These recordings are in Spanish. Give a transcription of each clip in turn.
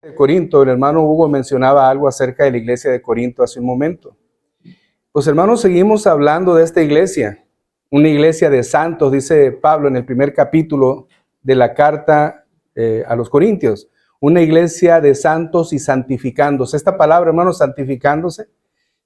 de Corinto, el hermano Hugo mencionaba algo acerca de la iglesia de Corinto hace un momento. Pues hermanos, seguimos hablando de esta iglesia, una iglesia de santos, dice Pablo en el primer capítulo de la carta a los Corintios, una iglesia de santos y santificándose. Esta palabra, hermanos, santificándose,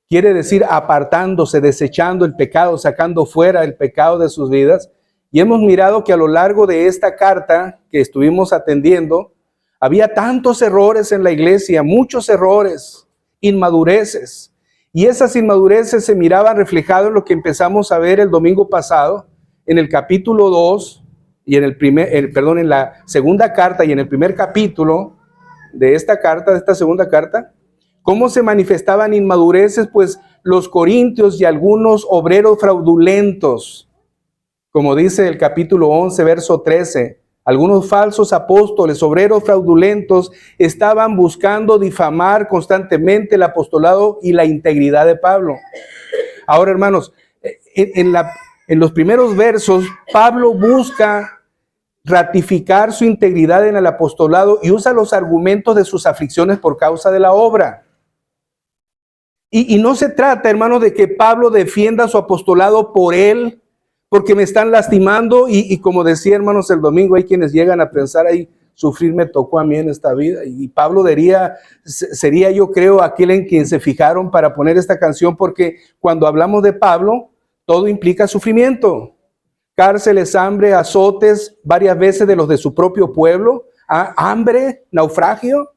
quiere decir apartándose, desechando el pecado, sacando fuera el pecado de sus vidas. Y hemos mirado que a lo largo de esta carta que estuvimos atendiendo, había tantos errores en la iglesia, muchos errores, inmadureces. Y esas inmadureces se miraban reflejadas en lo que empezamos a ver el domingo pasado, en el capítulo 2, y en la segunda carta y en el primer capítulo de esta carta, de esta segunda carta, cómo se manifestaban inmadureces, pues los corintios y algunos obreros fraudulentos, como dice el capítulo 11, verso 13, algunos falsos apóstoles, obreros fraudulentos, estaban buscando difamar constantemente el apostolado y la integridad de Pablo. Ahora, hermanos, en los primeros versos, Pablo busca ratificar su integridad en el apostolado y usa los argumentos de sus aflicciones por causa de la obra. Y no se trata, hermanos, de que Pablo defienda su apostolado por él, porque me están lastimando y como decía, hermanos, el domingo hay quienes llegan a pensar ahí, sufrir me tocó a mí en esta vida. Y Pablo sería yo creo aquel en quien se fijaron para poner esta canción, porque cuando hablamos de Pablo, todo implica sufrimiento. Cárceles, hambre, azotes, varias veces de los de su propio pueblo, hambre, naufragio,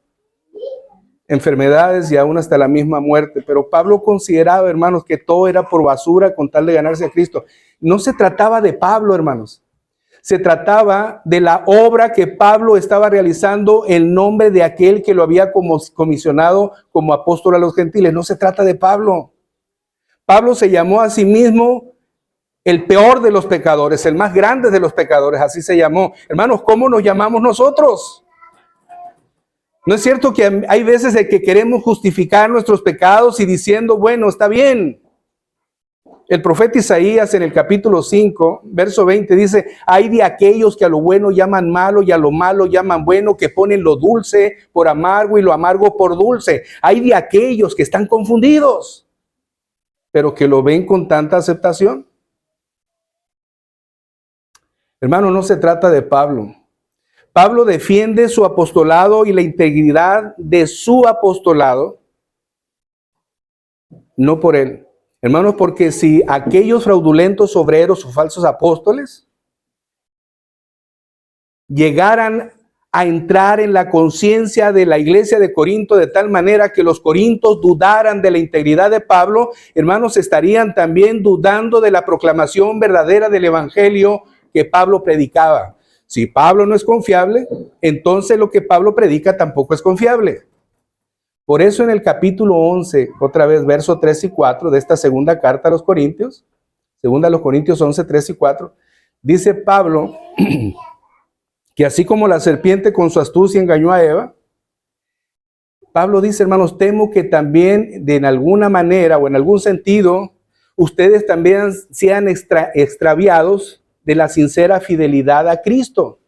enfermedades y aún hasta la misma muerte. Pero Pablo consideraba, hermanos, que todo era por basura con tal de ganarse a Cristo. No se trataba de Pablo, hermanos. Se trataba de la obra que Pablo estaba realizando en nombre de aquel que lo había comisionado como apóstol a los gentiles. No se trata de Pablo. Pablo se llamó a sí mismo el peor de los pecadores, el más grande de los pecadores, así se llamó. Hermanos, ¿cómo nos llamamos nosotros? ¿No es cierto que hay veces de que queremos justificar nuestros pecados y diciendo, bueno, está bien? El profeta Isaías en el capítulo 5, verso 20 dice, hay de aquellos que a lo bueno llaman malo y a lo malo llaman bueno, que ponen lo dulce por amargo y lo amargo por dulce. Hay de aquellos que están confundidos, pero que lo ven con tanta aceptación. Hermano, no se trata de Pablo. Pablo defiende su apostolado y la integridad de su apostolado, no por él. Hermanos, porque si aquellos fraudulentos obreros o falsos apóstoles llegaran a entrar en la conciencia de la iglesia de Corinto de tal manera que los corintios dudaran de la integridad de Pablo, hermanos, estarían también dudando de la proclamación verdadera del evangelio que Pablo predicaba. Si Pablo no es confiable, entonces lo que Pablo predica tampoco es confiable. Por eso en el capítulo 11, otra vez, verso 3 y 4 de esta segunda carta a los Corintios, segunda a los Corintios 11, 3 y 4, dice Pablo que así como la serpiente con su astucia engañó a Eva, Pablo dice, hermanos, temo que también en alguna manera o en algún sentido, ustedes también sean extraviados de la sincera fidelidad a Cristo.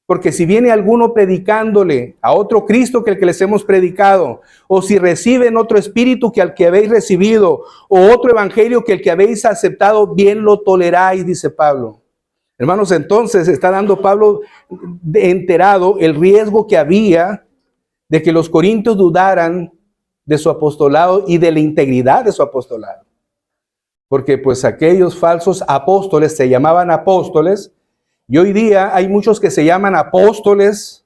Porque si viene alguno predicándole a otro Cristo que el que les hemos predicado, o si reciben otro espíritu que al que habéis recibido, o otro evangelio que el que habéis aceptado, bien lo toleráis, dice Pablo. Hermanos, entonces está dando Pablo enterado el riesgo que había de que los corintios dudaran de su apostolado y de la integridad de su apostolado. Porque pues aquellos falsos apóstoles se llamaban apóstoles, y hoy día hay muchos que se llaman apóstoles,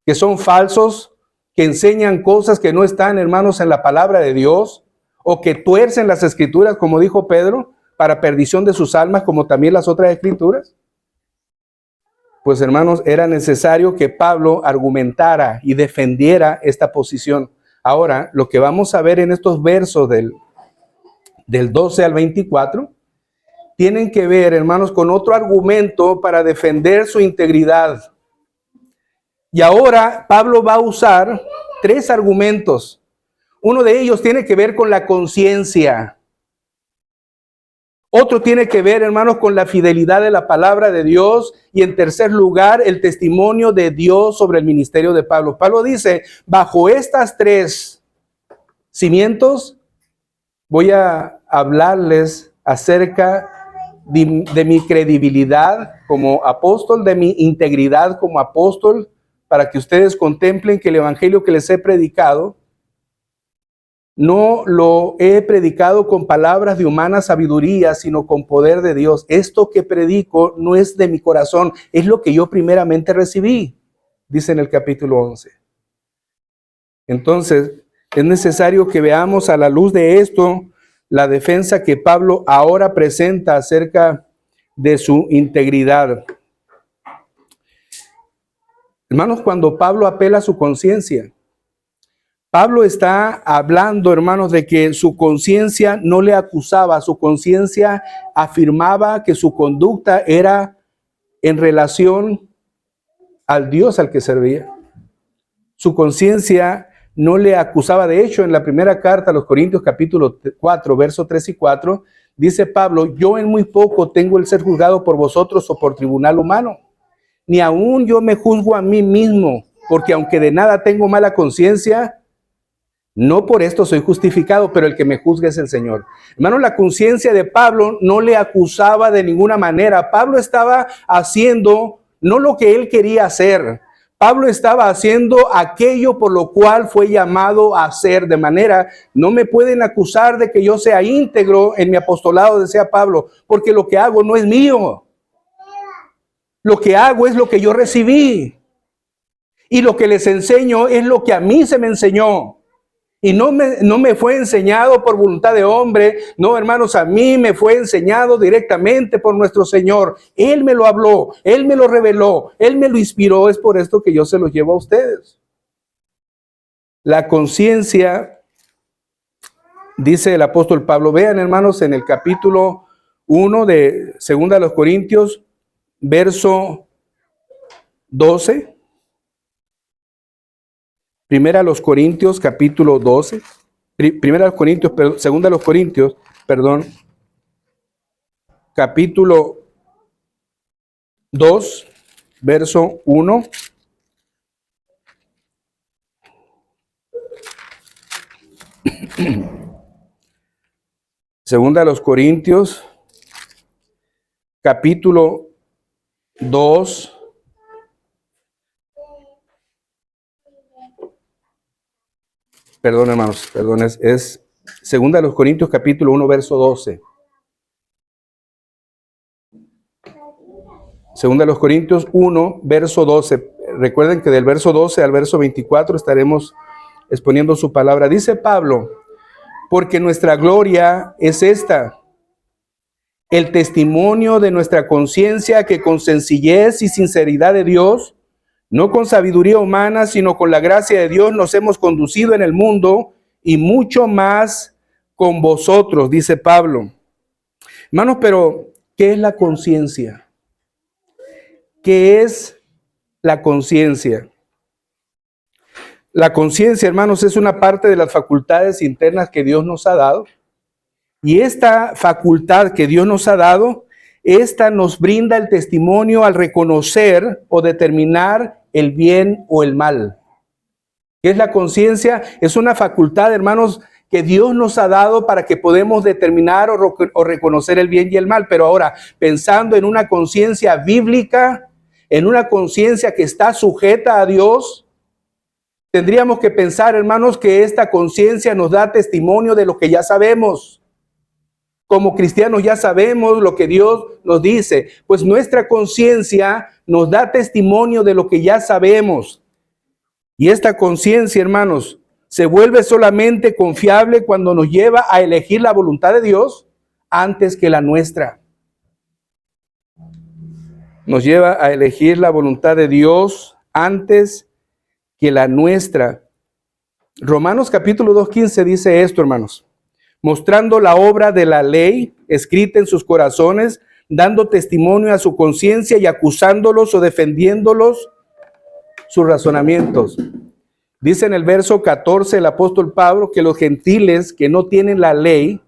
que son falsos, que enseñan cosas que no están, hermanos, en la palabra de Dios, o que tuercen las escrituras, como dijo Pedro, para perdición de sus almas, como también las otras escrituras. Pues, hermanos, era necesario que Pablo argumentara y defendiera esta posición. Ahora, lo que vamos a ver en estos versos del 12 al 24, tienen que ver, hermanos, con otro argumento para defender su integridad. Y ahora Pablo va a usar 3 argumentos. Uno de ellos tiene que ver con la conciencia. Otro tiene que ver, hermanos, con la fidelidad de la palabra de Dios. Y en tercer lugar, el testimonio de Dios sobre el ministerio de Pablo. Pablo dice, bajo estas tres cimientos, voy a hablarles acerca de mi credibilidad como apóstol, de mi integridad como apóstol, para que ustedes contemplen que el evangelio que les he predicado no lo he predicado con palabras de humana sabiduría, sino con poder de Dios. Esto que predico no es de mi corazón, es lo que yo primeramente recibí, dice en el capítulo 11. Entonces, es necesario que veamos a la luz de esto la defensa que Pablo ahora presenta acerca de su integridad. Hermanos, cuando Pablo apela a su conciencia, Pablo está hablando, hermanos, de que su conciencia no le acusaba, su conciencia afirmaba que su conducta era en relación al Dios al que servía. Su conciencia no le acusaba. De hecho, en la primera carta a los Corintios, capítulo 4, versos 3 y 4, dice Pablo, yo en muy poco tengo el ser juzgado por vosotros o por tribunal humano. Ni aún yo me juzgo a mí mismo, porque aunque de nada tengo mala conciencia, no por esto soy justificado, pero el que me juzga es el Señor. Hermano, la conciencia de Pablo no le acusaba de ninguna manera. Pablo estaba haciendo no lo que él quería hacer. Pablo estaba haciendo aquello por lo cual fue llamado a hacer. De manera, no me pueden acusar de que yo sea íntegro en mi apostolado, decía Pablo, porque lo que hago no es mío. Lo que hago es lo que yo recibí. Y lo que les enseño es lo que a mí se me enseñó. Y no me fue enseñado por voluntad de hombre. No, hermanos, a mí me fue enseñado directamente por nuestro Señor. Él me lo habló, Él me lo reveló, Él me lo inspiró. Es por esto que yo se lo llevo a ustedes. La conciencia, dice el apóstol Pablo. Vean, hermanos, en el capítulo 1 de 2 Corintios, verso 12. Primera los Corintios, capítulo 12. Primera los Corintios, segunda los Corintios, perdón. Capítulo 2, verso 1. Segunda los Corintios, capítulo 2. Perdón, hermanos, perdón, es segunda los Corintios, capítulo 1, verso 12. Segunda los Corintios 1, verso 12. Recuerden que del verso 12 al verso 24 estaremos exponiendo su palabra. Dice Pablo, porque nuestra gloria es esta, el testimonio de nuestra conciencia, que con sencillez y sinceridad de Dios, no con sabiduría humana, sino con la gracia de Dios, nos hemos conducido en el mundo, y mucho más con vosotros, dice Pablo. Hermanos, pero ¿qué es la conciencia? ¿Qué es la conciencia? La conciencia, hermanos, es una parte de las facultades internas que Dios nos ha dado. Y esta facultad que Dios nos ha dado, esta nos brinda el testimonio al reconocer o determinar el bien o el mal. ¿Qué es la conciencia? Es una facultad, hermanos, que Dios nos ha dado para que podamos determinar o reconocer el bien y el mal. Pero ahora, pensando en una conciencia bíblica, en una conciencia que está sujeta a Dios, tendríamos que pensar, hermanos, que esta conciencia nos da testimonio de lo que ya sabemos. Como cristianos ya sabemos lo que Dios nos dice, pues nuestra conciencia nos da testimonio de lo que ya sabemos. Y esta conciencia, hermanos, se vuelve solamente confiable cuando nos lleva a elegir la voluntad de Dios antes que la nuestra. Nos lleva a elegir la voluntad de Dios antes que la nuestra. Romanos capítulo 2:15 dice esto, hermanos. Mostrando la obra de la ley escrita en sus corazones, dando testimonio a su conciencia y acusándolos o defendiéndolos sus razonamientos. Dice en el verso 14 el apóstol Pablo que los gentiles que no tienen la ley,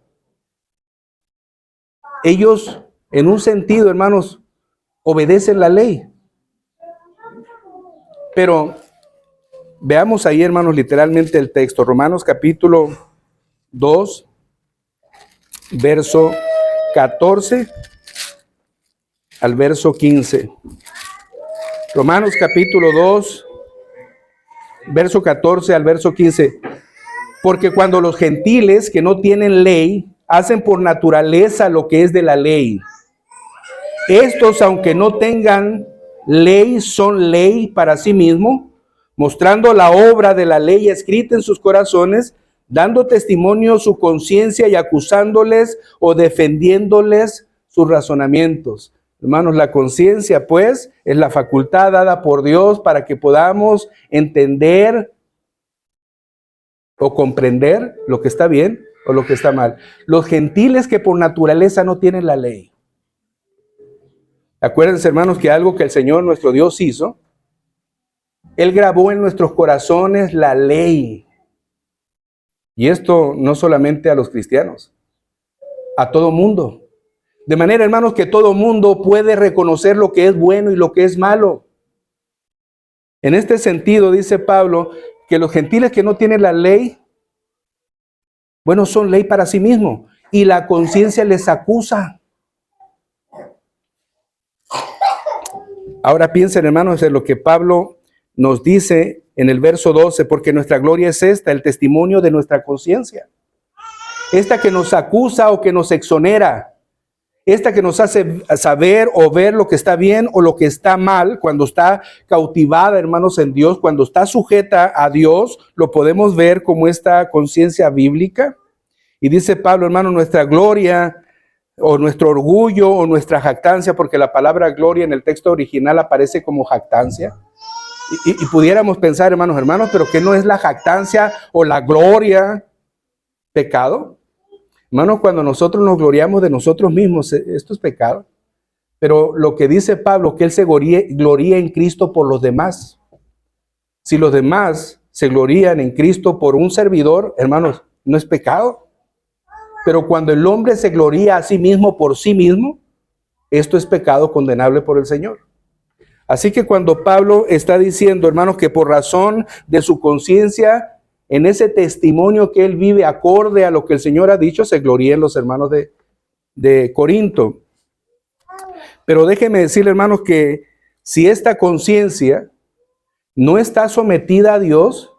ellos, en un sentido, hermanos, obedecen la ley. Pero veamos ahí, hermanos, literalmente el texto. Romanos capítulo 2, verso 14 al verso 15. Romanos capítulo 2, verso 14 al verso 15. Porque cuando los gentiles que no tienen ley hacen por naturaleza lo que es de la ley, estos, aunque no tengan ley, son ley para sí mismos, mostrando la obra de la ley escrita en sus corazones, dando testimonio su conciencia y acusándoles o defendiéndoles sus razonamientos. Hermanos, la conciencia, pues, es la facultad dada por Dios para que podamos entender o comprender lo que está bien o lo que está mal. Los gentiles que por naturaleza no tienen la ley. Acuérdense, hermanos, que algo que el Señor nuestro Dios hizo, Él grabó en nuestros corazones la ley. Y esto no solamente a los cristianos, a todo mundo. De manera, hermanos, que todo mundo puede reconocer lo que es bueno y lo que es malo. En este sentido, dice Pablo, que los gentiles que no tienen la ley, bueno, son ley para sí mismos. Y la conciencia les acusa. Ahora piensen, hermanos, en lo que Pablo nos dice en el verso 12, porque nuestra gloria es esta, el testimonio de nuestra conciencia. Esta que nos acusa o que nos exonera. Esta que nos hace saber o ver lo que está bien o lo que está mal, cuando está cautivada, hermanos, en Dios, cuando está sujeta a Dios, lo podemos ver como esta conciencia bíblica. Y dice Pablo, hermano, nuestra gloria o nuestro orgullo o nuestra jactancia, porque la palabra gloria en el texto original aparece como jactancia. Y pudiéramos pensar, hermanos, pero ¿qué no es la jactancia o la gloria pecado? Hermanos, cuando nosotros nos gloriamos de nosotros mismos, esto es pecado. Pero lo que dice Pablo, que él se gloría en Cristo por los demás. Si los demás se glorían en Cristo por un servidor, hermanos, no es pecado. Pero cuando el hombre se gloría a sí mismo por sí mismo, esto es pecado condenable por el Señor. Así que cuando Pablo está diciendo, hermanos, que por razón de su conciencia, en ese testimonio que él vive acorde a lo que el Señor ha dicho, se gloríen los hermanos de Corinto. Pero déjenme decirle, hermanos, que si esta conciencia no está sometida a Dios,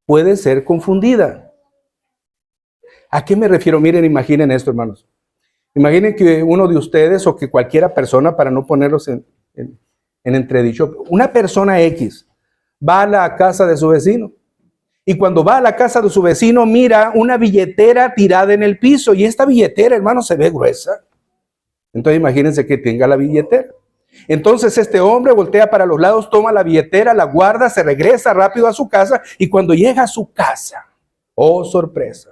puede ser confundida. ¿A qué me refiero? Miren, imaginen esto, hermanos. Imaginen que uno de ustedes o que cualquiera persona, para no ponerlos en entredicho, una persona X va a la casa de su vecino. Y cuando va a la casa de su vecino, mira una billetera tirada en el piso. Y esta billetera, hermano, se ve gruesa. Entonces imagínense que tenga la billetera. Entonces este hombre voltea para los lados, toma la billetera, la guarda, se regresa rápido a su casa. Y cuando llega a su casa, oh sorpresa,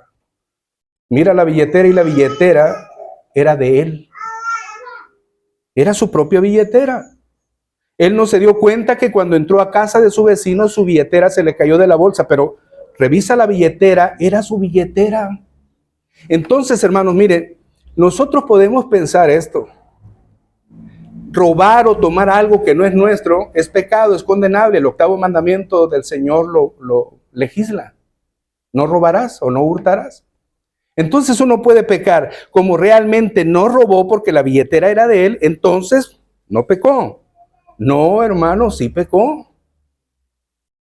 mira la billetera y la billetera era de él. Era su propia billetera. Él no se dio cuenta que cuando entró a casa de su vecino, su billetera se le cayó de la bolsa, pero revisa la billetera, era su billetera. Entonces, hermanos, miren, nosotros podemos pensar esto. Robar o tomar algo que no es nuestro es pecado, es condenable. El 8º mandamiento del Señor lo legisla. No robarás o no hurtarás. Entonces uno puede pecar. Como realmente no robó porque la billetera era de él, entonces no pecó. No, hermano, sí pecó.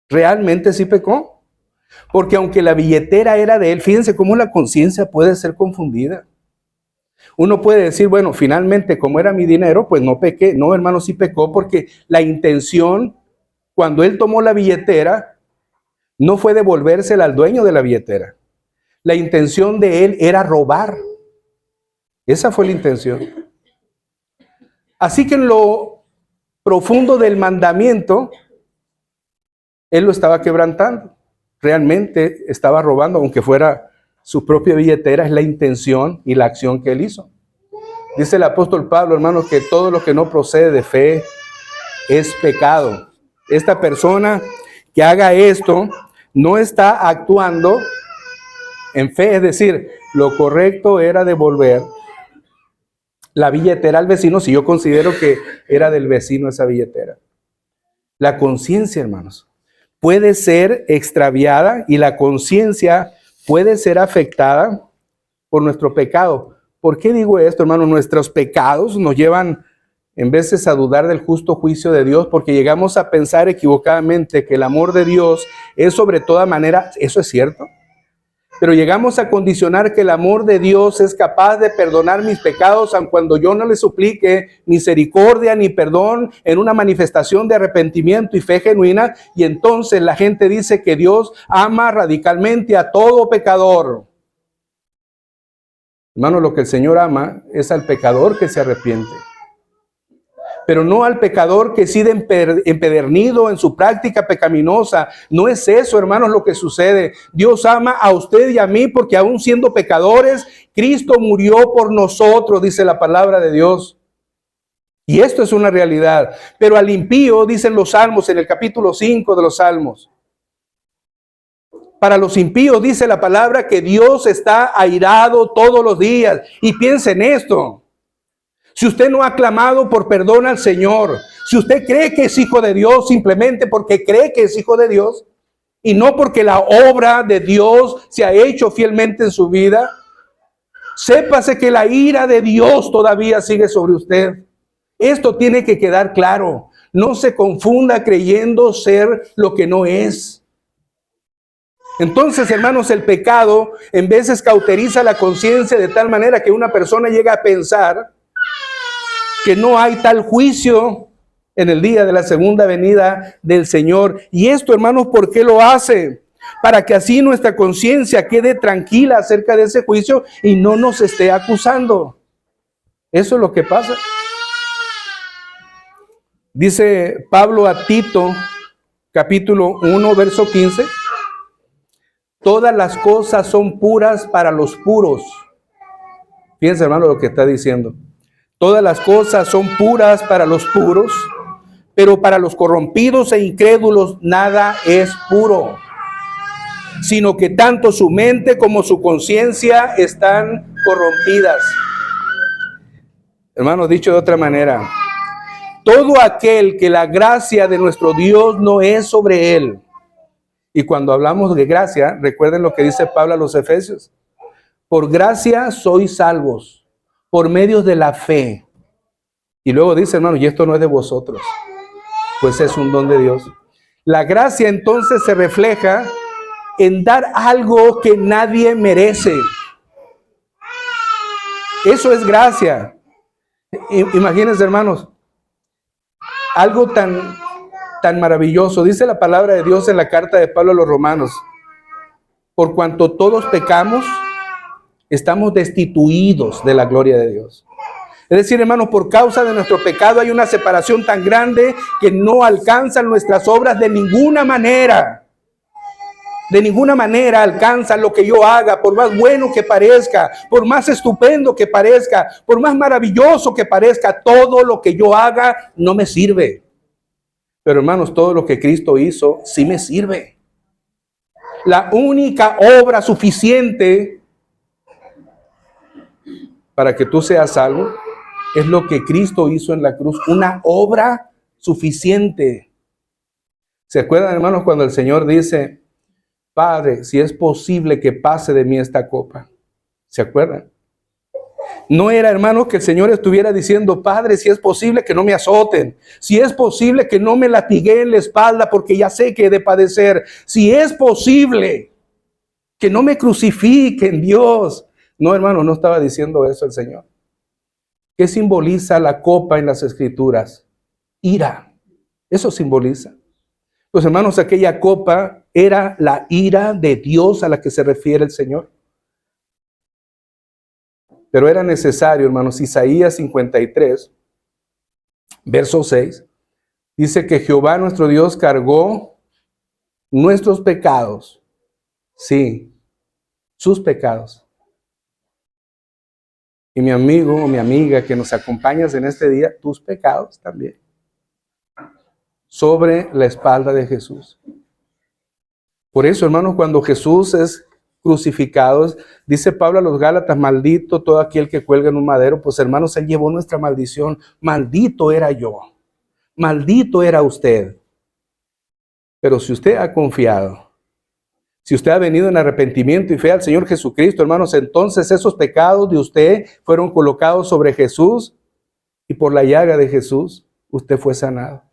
Realmente sí pecó. Porque aunque la billetera era de él, fíjense cómo la conciencia puede ser confundida. Uno puede decir, bueno, finalmente como era mi dinero, pues no pequé. No, hermano, sí pecó porque la intención, cuando él tomó la billetera, no fue devolvérsela al dueño de la billetera. La intención de él era robar. Esa fue la intención. Así que en lo profundo del mandamiento, él lo estaba quebrantando. Realmente estaba robando, aunque fuera su propia billetera, es la intención y la acción que él hizo. Dice el apóstol Pablo, hermanos, que todo lo que no procede de fe es pecado. Esta persona que haga esto no está actuando en fe, es decir, lo correcto era devolver la billetera al vecino si yo considero que era del vecino esa billetera. La conciencia, hermanos, puede ser extraviada y la conciencia puede ser afectada por nuestro pecado. ¿Por qué digo esto, hermano? Nuestros pecados nos llevan en veces a dudar del justo juicio de Dios, porque llegamos a pensar equivocadamente que el amor de Dios es sobre toda manera, eso es cierto, pero llegamos a condicionar que el amor de Dios es capaz de perdonar mis pecados, aun cuando yo no le suplique misericordia ni perdón en una manifestación de arrepentimiento y fe genuina, y entonces la gente dice que Dios ama radicalmente a todo pecador. Hermano, lo que el Señor ama es al pecador que se arrepiente, pero no al pecador que sigue empedernido en su práctica pecaminosa. No es eso, hermanos, lo que sucede. Dios ama a usted y a mí porque aún siendo pecadores, Cristo murió por nosotros, dice la palabra de Dios. Y esto es una realidad. Pero al impío, dicen los Salmos, en el capítulo 5 de los Salmos, para los impíos dice la palabra que Dios está airado todos los días. Y piensa en esto. Si usted no ha clamado por perdón al Señor, si usted cree que es hijo de Dios simplemente porque cree que es hijo de Dios y no porque la obra de Dios se ha hecho fielmente en su vida, sépase que la ira de Dios todavía sigue sobre usted. Esto tiene que quedar claro. No se confunda creyendo ser lo que no es. Entonces, hermanos, el pecado en veces cauteriza la conciencia de tal manera que una persona llega a pensar que no hay tal juicio en el día de la segunda venida del Señor. Y esto, hermanos, ¿por qué lo hace? Para que así nuestra conciencia quede tranquila acerca de ese juicio y no nos esté acusando. Eso es lo que pasa. Dice Pablo a Tito, capítulo 1, verso 15. Todas las cosas son puras para los puros. Fíjense, hermano, lo que está diciendo. Todas las cosas son puras para los puros, pero para los corrompidos e incrédulos nada es puro, sino que tanto su mente como su conciencia están corrompidas. Hermano, dicho de otra manera, todo aquel que la gracia de nuestro Dios no es sobre él. Y cuando hablamos de gracia, recuerden lo que dice Pablo a los Efesios. Por gracia sois salvos, por medio de la fe. Y luego dice, hermano, y esto no es de vosotros, pues es un don de Dios. La gracia entonces se refleja en dar algo que nadie merece. Eso es gracia. Imagínense, hermanos, algo tan maravilloso. Dice la palabra de Dios en la carta de Pablo a los Romanos. Por cuanto todos pecamos, estamos destituidos de la gloria de Dios. Es decir, hermanos, por causa de nuestro pecado hay una separación tan grande que no alcanzan nuestras obras de ninguna manera. De ninguna manera alcanzan lo que yo haga, por más bueno que parezca, por más estupendo que parezca, por más maravilloso que parezca, todo lo que yo haga no me sirve. Pero hermanos, todo lo que Cristo hizo sí me sirve. La única obra suficiente para que tú seas salvo es lo que Cristo hizo en la cruz, una obra suficiente. ¿Se acuerdan, hermanos, cuando el Señor dice, Padre, si es posible que pase de mí esta copa? ¿Se acuerdan? No era, hermanos, que el Señor estuviera diciendo, Padre, si es posible que no me azoten, si es posible que no me latigueen la espalda porque ya sé que he de padecer, si es posible que no me crucifiquen, Dios. No, hermano, no estaba diciendo eso el Señor. ¿Qué simboliza la copa en las Escrituras? Ira. Eso simboliza. Pues, hermanos, aquella copa era la ira de Dios a la que se refiere el Señor. Pero era necesario, hermanos, Isaías 53, verso 6, dice que Jehová nuestro Dios cargó nuestros pecados. Sí, sus pecados. Y mi amigo o mi amiga que nos acompañas en este día, tus pecados también. Sobre la espalda de Jesús. Por eso, hermanos, cuando Jesús es crucificados. Dice Pablo a los Gálatas, maldito todo aquel que cuelga en un madero. Pues hermanos, Él llevó nuestra maldición. Maldito era yo. Maldito era usted. Pero si usted ha confiado, si usted ha venido en arrepentimiento y fe al Señor Jesucristo, hermanos, entonces esos pecados de usted fueron colocados sobre Jesús y por la llaga de Jesús, usted fue sanado.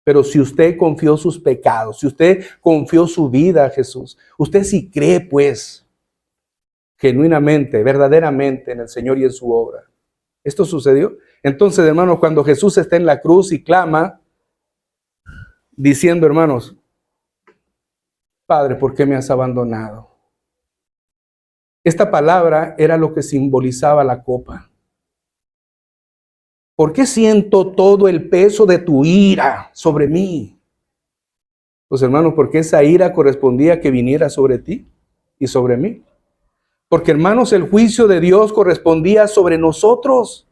Pero si usted confió sus pecados, si usted confió su vida a Jesús, usted sí cree, pues, genuinamente, verdaderamente en el Señor y en su obra. ¿Esto sucedió? Entonces, hermanos, cuando Jesús está en la cruz y clama, diciendo, hermanos, Padre, ¿por qué me has abandonado? Esta palabra era lo que simbolizaba la copa. ¿Por qué siento todo el peso de tu ira sobre mí? Pues hermanos, porque esa ira correspondía a que viniera sobre ti y sobre mí. Porque hermanos, el juicio de Dios correspondía sobre nosotros,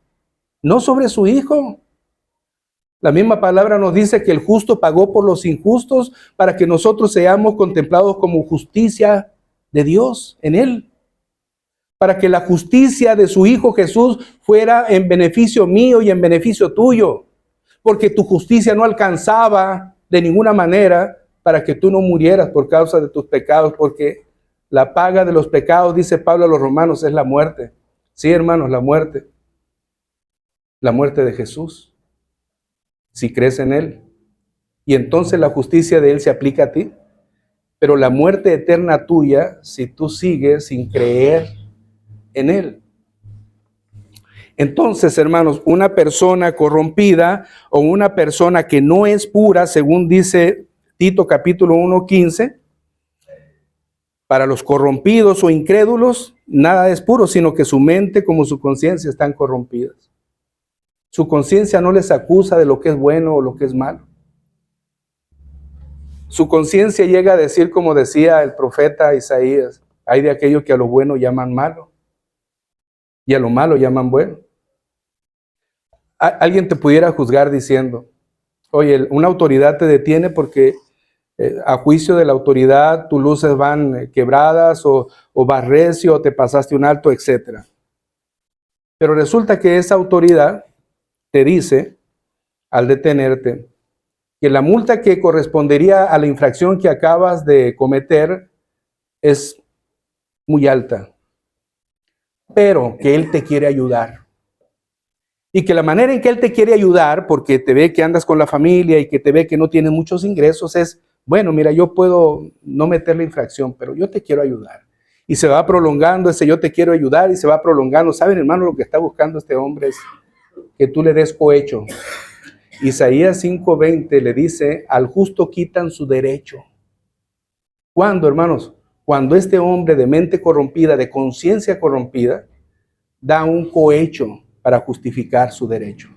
no sobre su Hijo. La misma palabra nos dice que el justo pagó por los injustos para que nosotros seamos contemplados como justicia de Dios en Él. Para que la justicia de su Hijo Jesús fuera en beneficio mío y en beneficio tuyo. Porque tu justicia no alcanzaba de ninguna manera para que tú no murieras por causa de tus pecados. Porque la paga de los pecados, dice Pablo a los romanos, es la muerte. Sí, hermanos, la muerte. La muerte de Jesús. Si crees en Él. Y entonces la justicia de Él se aplica a ti. Pero la muerte eterna tuya, si tú sigues sin creer en Él. Entonces, hermanos, una persona corrompida o una persona que no es pura, según dice Tito capítulo 1:15, para los corrompidos o incrédulos, nada es puro, sino que su mente como su conciencia están corrompidas. Su conciencia no les acusa de lo que es bueno o lo que es malo. Su conciencia llega a decir, como decía el profeta Isaías, hay de aquellos que a lo bueno llaman malo y a lo malo llaman bueno. Alguien te pudiera juzgar diciendo, oye, una autoridad te detiene porque a juicio de la autoridad tus luces van quebradas o vas recio o te pasaste un alto, etc. Pero resulta que esa autoridad te dice, al detenerte, que la multa que correspondería a la infracción que acabas de cometer es muy alta, pero que Él te quiere ayudar. Y que la manera en que Él te quiere ayudar, porque te ve que andas con la familia y que te ve que no tienes muchos ingresos, es, bueno, mira, yo puedo no meter la infracción, pero yo te quiero ayudar. Y se va prolongando ese yo te quiero ayudar y se va prolongando. ¿Saben, hermano, lo que está buscando este hombre es que tú le des cohecho? Isaías 5:20 le dice, al justo quitan su derecho. ¿Cuándo, hermanos? Cuando este hombre de mente corrompida, de conciencia corrompida, da un cohecho para justificar su derecho.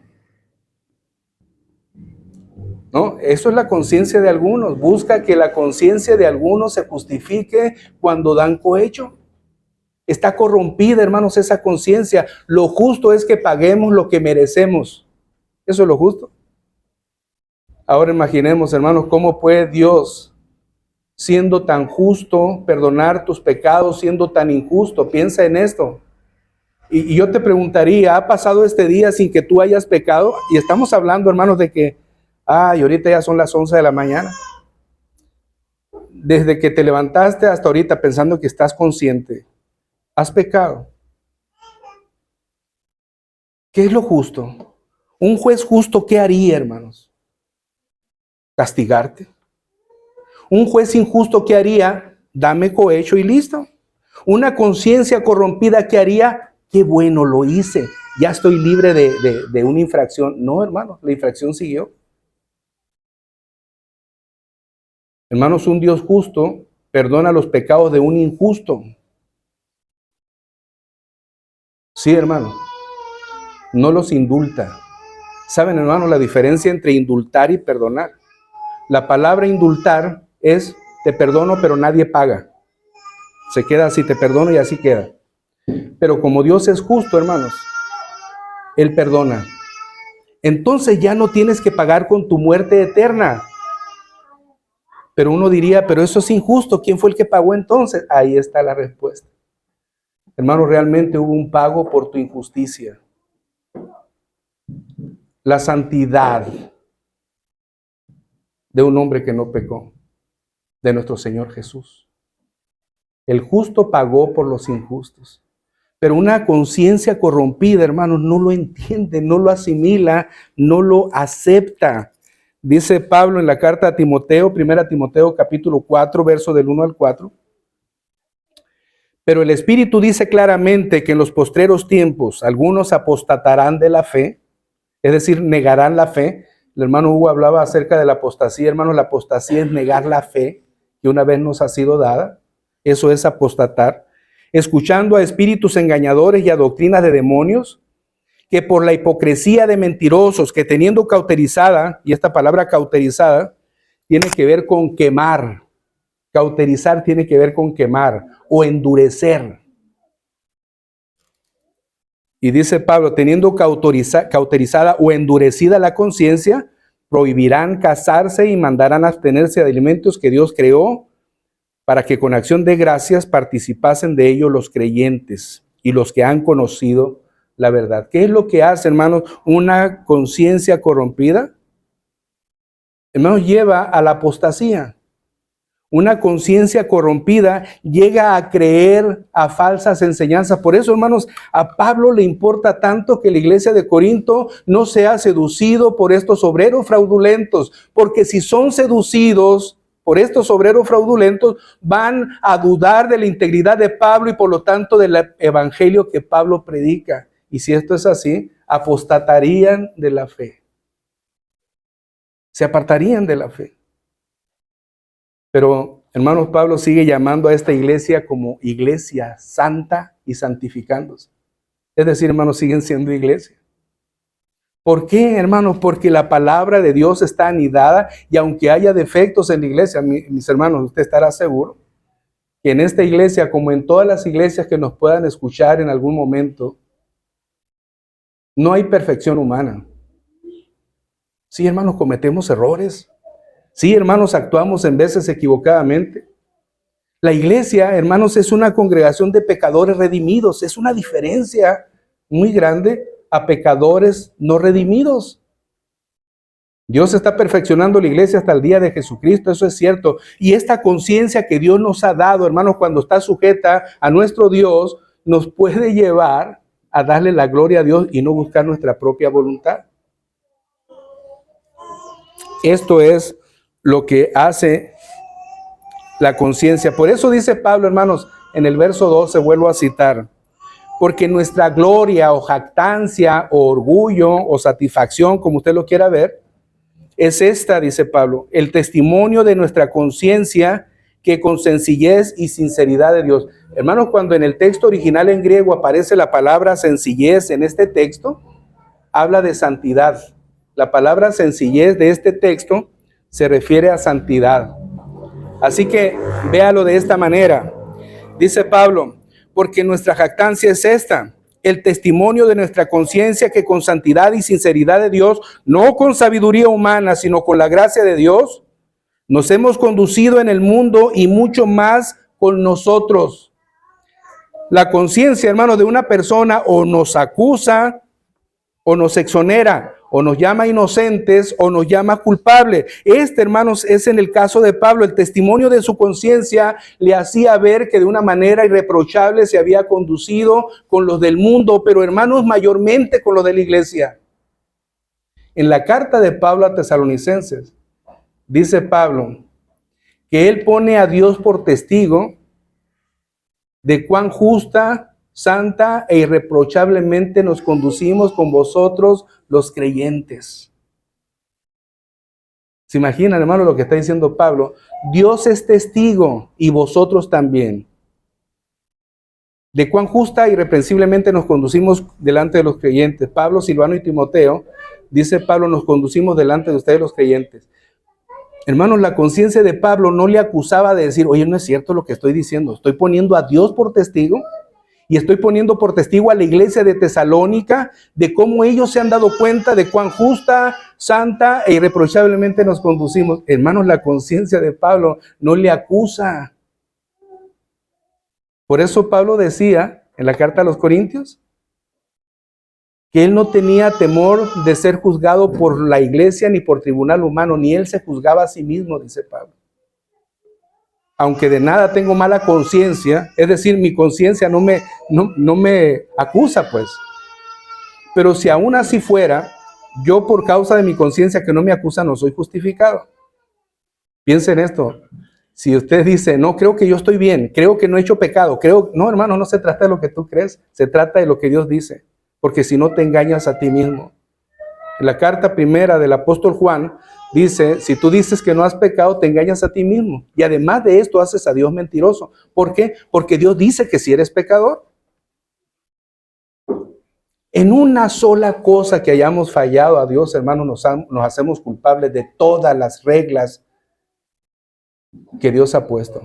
¿No? Eso es la conciencia de algunos. Busca que la conciencia de algunos se justifique cuando dan cohecho. Está corrompida, hermanos, esa conciencia. Lo justo es que paguemos lo que merecemos. Eso es lo justo. Ahora imaginemos, hermanos, cómo puede Dios, siendo tan justo, perdonar tus pecados, siendo tan injusto. Piensa en esto. Y yo te preguntaría, ¿ha pasado este día sin que tú hayas pecado? Y estamos hablando, hermanos, de que, ahorita ya son las 11 de la mañana. Desde que te levantaste hasta ahorita pensando que estás consciente, ¿has pecado? ¿Qué es lo justo? Un juez justo, ¿qué haría, hermanos? ¿Castigarte? Un juez injusto, ¿qué haría? Dame cohecho y listo. Una conciencia corrompida, ¿qué haría? Qué bueno, lo hice, ya estoy libre de una infracción. No, hermanos, la infracción siguió. Hermanos, un Dios justo perdona los pecados de un injusto. Sí, hermano, no los indulta. ¿Saben, hermanos, la diferencia entre indultar y perdonar? La palabra indultar es, te perdono, pero nadie paga. Se queda así, te perdono y así queda. Pero como Dios es justo, hermanos, Él perdona. Entonces ya no tienes que pagar con tu muerte eterna. Pero uno diría, pero eso es injusto. ¿Quién fue el que pagó entonces? Ahí está la respuesta. Hermano, realmente hubo un pago por tu injusticia. La santidad de un hombre que no pecó, de nuestro Señor Jesús. El justo pagó por los injustos. Pero una conciencia corrompida, hermanos, no lo entiende, no lo asimila, no lo acepta. Dice Pablo en la carta a Timoteo, 1 Timoteo capítulo 4, verso del 1 al 4. Pero el Espíritu dice claramente que en los postreros tiempos algunos apostatarán de la fe, es decir, negarán la fe. El hermano Hugo hablaba acerca de la apostasía. Hermano, la apostasía es negar la fe que una vez nos ha sido dada. Eso es apostatar. Escuchando a espíritus engañadores y a doctrinas de demonios, que por la hipocresía de mentirosos, que teniendo cauterizada, y esta palabra cauterizada tiene que ver con quemar. Cauterizar tiene que ver con quemar o endurecer. Y dice Pablo, teniendo cauterizada o endurecida la conciencia, prohibirán casarse y mandarán abstenerse de alimentos que Dios creó para que con acción de gracias participasen de ello los creyentes y los que han conocido la verdad. ¿Qué es lo que hace, hermanos, una conciencia corrompida? Hermanos, lleva a la apostasía. Una conciencia corrompida llega a creer a falsas enseñanzas. Por eso, hermanos, a Pablo le importa tanto que la iglesia de Corinto no sea seducido por estos obreros fraudulentos, porque si son seducidos por estos obreros fraudulentos, van a dudar de la integridad de Pablo y por lo tanto del evangelio que Pablo predica. Y si esto es así, apostatarían de la fe. Se apartarían de la fe. Pero, hermanos, Pablo sigue llamando a esta iglesia como iglesia santa y santificándose. Es decir, hermanos, siguen siendo iglesia. ¿Por qué, hermanos? Porque la palabra de Dios está anidada y aunque haya defectos en la iglesia, mis hermanos, usted estará seguro que en esta iglesia, como en todas las iglesias que nos puedan escuchar en algún momento, no hay perfección humana. Sí, hermanos, cometemos errores. Sí, hermanos, actuamos en veces equivocadamente. La iglesia, hermanos, es una congregación de pecadores redimidos. Es una diferencia muy grande a pecadores no redimidos. Dios está perfeccionando la iglesia hasta el día de Jesucristo, eso es cierto. Y esta conciencia que Dios nos ha dado, hermanos, cuando está sujeta a nuestro Dios, nos puede llevar a darle la gloria a Dios y no buscar nuestra propia voluntad. Esto es lo que hace la conciencia. Por eso dice Pablo, hermanos, en el verso 12, vuelvo a citar, porque nuestra gloria o jactancia o orgullo o satisfacción, como usted lo quiera ver, es esta, dice Pablo, el testimonio de nuestra conciencia que con sencillez y sinceridad de Dios. Hermanos, cuando en el texto original en griego aparece la palabra sencillez en este texto, habla de santidad. La palabra sencillez de este texto se refiere a santidad. Así que véalo de esta manera. Dice Pablo, porque nuestra jactancia es esta, el testimonio de nuestra conciencia que con santidad y sinceridad de Dios, no con sabiduría humana, sino con la gracia de Dios, nos hemos conducido en el mundo y mucho más con nosotros. La conciencia, hermano, de una persona o nos acusa o nos exonera, o nos llama inocentes o nos llama culpables. Hermanos, es en el caso de Pablo, el testimonio de su conciencia le hacía ver que de una manera irreprochable se había conducido con los del mundo, pero hermanos, mayormente con los de la iglesia. En la carta de Pablo a Tesalonicenses, dice Pablo que él pone a Dios por testigo de cuán justa, santa e irreprochablemente nos conducimos con vosotros los creyentes. ¿Se imaginan, hermano, lo que está diciendo Pablo? Dios es testigo y vosotros también. De cuán justa e irreprensiblemente nos conducimos delante de los creyentes. Pablo, Silvano y Timoteo, dice Pablo, nos conducimos delante de ustedes los creyentes. Hermanos, la conciencia de Pablo no le acusaba de decir, oye, no es cierto lo que estoy diciendo. Estoy poniendo a Dios por testigo. Y estoy poniendo por testigo a la iglesia de Tesalónica de cómo ellos se han dado cuenta de cuán justa, santa e irreprochablemente nos conducimos. Hermanos, la conciencia de Pablo no le acusa. Por eso Pablo decía en la carta a los Corintios que él no tenía temor de ser juzgado por la iglesia ni por tribunal humano, ni él se juzgaba a sí mismo, dice Pablo. Aunque de nada tengo mala conciencia, es decir, mi conciencia no me acusa, pues. Pero si aún así fuera, yo por causa de mi conciencia que no me acusa, no soy justificado. Piensen esto. Si usted dice, no, creo que yo estoy bien, creo que no he hecho pecado, no, hermano, no se trata de lo que tú crees, se trata de lo que Dios dice. Porque si no te engañas a ti mismo. En la carta primera del apóstol Juan dice, si tú dices que no has pecado, te engañas a ti mismo. Y además de esto haces a Dios mentiroso. ¿Por qué? Porque Dios dice que si eres pecador. En una sola cosa que hayamos fallado a Dios, hermano, nos hacemos culpables de todas las reglas que Dios ha puesto.